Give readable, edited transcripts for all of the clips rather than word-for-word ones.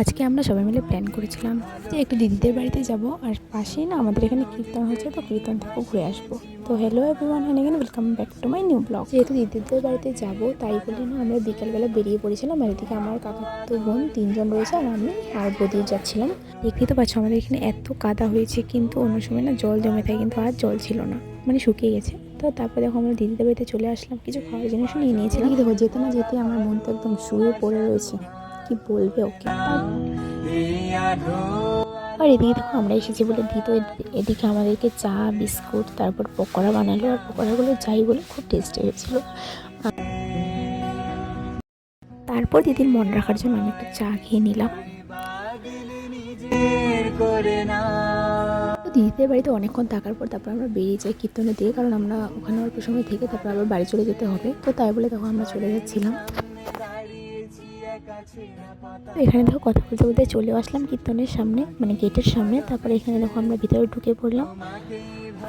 আজকে আমরা সবাই মিলে প্ল্যান করেছিলাম যে একটু দিদিদের বাড়িতে যাব, আর পাশেই না আমাদের এখানে কীর্তন হচ্ছে, তো কীর্তন থেকে ঘুরে আসবো। তো hello everyone, again welcome back to my new blog. যেহেতু দিদিদের বাড়িতে যাব তাই বলে না আমরা বিকালবেলা বেরিয়ে পড়েছিলাম। আর এদিকে আমার কাকাতো বোন 3জন রয়েছে, আর আমি আর বদি যাচ্ছিলাম। দেখতেই তো পাচ্ছ আমাদের এখানে এত কাদা হয়েছে, কিন্তু অন্য সময় না জল জমে থাকে, কিন্তু আর জল ছিল না, মানে শুকিয়ে গেছে। তো তারপরে দেখো আমরা দিদিদের বাড়িতে চলে আসলাম, কিছু খাওয়ার জিনিসও নিয়ে নিয়েছিলাম। দেখো যেতে না যেতে আমার মন তো একদম শুয়ে পড়ে রয়েছে, কি বলবে ওকে। আর এদিকে দেখো আমরা এসেছি বলে দিত এদিকে আমাদেরকে চা বিস্কুট তারপর পকোড়া বানালো, আর পকোড়াগুলো যাই বলে খুব টেস্টি হয়েছিল। তারপর দিদির মন রাখার জন্য আমি একটু চা খেয়ে নিলাম। দিদিদের বাড়িতে অনেকক্ষণ থাকার পর তারপর আমরা বেরিয়ে যাই কীর্তনের দিকে, কারণ আমরা ওখানে অল্প সময় থেকে তারপর আবার বাড়ি চলে যেতে হবে। তো তাই বলে তখন আমরা চলে যাচ্ছিলাম। এখানে দেখো কথা বলতে বলতে চলেও আসলাম কীর্তনের সামনে, মানে গেটের সামনে। তারপরে এখানে দেখো আমরা ভিতরে ঢুকে পড়লাম।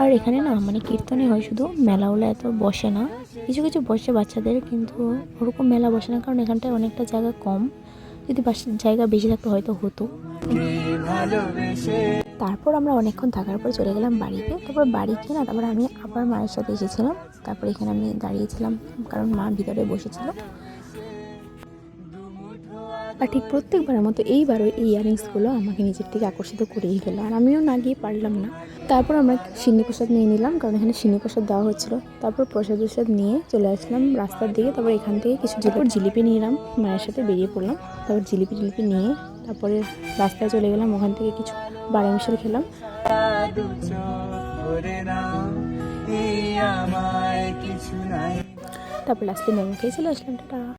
আর এখানে না মানে কীর্তনে হয় শুধু, মেলাওলা এত বসে না, কিছু কিছু বসে বাচ্চাদের, কিন্তু ওরকম মেলা বসে না, কারণ এখানটায় অনেকটা জায়গা কম। যদি জায়গা বেশি থাকতো হয়তো হতো। তারপর আমরা অনেকক্ষণ থাকার পর চলে গেলাম বাড়িতে। তারপর বাড়ি গিয়ে না তারপর আমি আবার মায়ের সাথে এসেছিলাম। তারপর এখানে আমি দাঁড়িয়েছিলাম, কারণ মা ভিতরে বসেছিল। আর ঠিক প্রত্যেকবারের মতো এইবারও এই ইয়াররিংসগুলো আমাকে নিজের থেকে আকর্ষিত করেই ফেলো, আর আমিও না গিয়ে পারলাম না। তারপর আমরা সিন্নি প্রসাদ নিয়ে নিলাম, কারণ এখানে সিন্নি প্রসাদ দেওয়া হচ্ছিলো। তারপর প্রসাদ নিয়ে চলে আসলাম রাস্তার দিকে। তারপর এখান থেকে কিছু জিলিপি নিলাম, মায়ের সাথে বেরিয়ে পড়লাম। তারপর জিলিপি নিয়ে তারপরে রাস্তায় চলে গেলাম, ওখান থেকে কিছু বাড়ি মিশাল খেলাম। তারপর লাস্টে মোমো খেয়ে চলে আসলাম। টাটা।